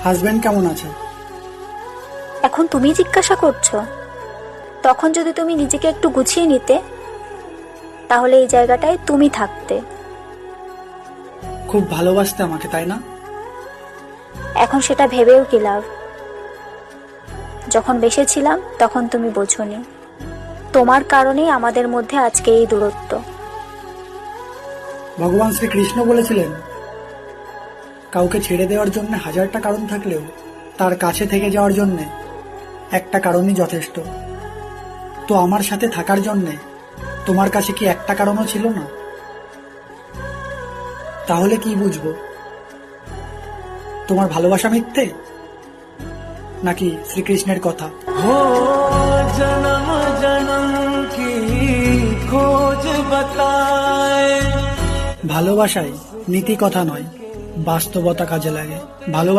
Husband কেমন আছে? এখন তুমি জিজ্ঞাসা করছো? তখন যদি তুমি নিজেকে একটু গুছিয়ে নিতে, তাহলে এই জায়গাটায় তুমি থাকতে। খুব ভালোবাসতে আমাকে, তাই না? এখন সেটা ভেবেও কি লাভ? যখন বেসেছিলাম তখন তুমি বোঝোনি। তোমার কারণেই আমাদের মধ্যে আজকে এই দূরত্ব। ভগবান শ্রীকৃষ্ণ বলেছিলেন, কাউকে ছেড়ে দেওয়ার জন্য 1000টা কারণ থাকলেও তার কাছে থেকে যাওয়ার জন্য একটা কারণই যথেষ্ট। তো আমার সাথে থাকার জন্য তোমার কাছে কি একটা কারণও ছিল না? তাহলে কি বুঝবো? তোমার ভালোবাসা মিথ্যে, নাকি শ্রীকৃষ্ণের কথা? हो जन्म जन्म की खोज बताए। ভালোবাসায় নীতি কথা নয়, বাস্তবতা কাজে লাগে।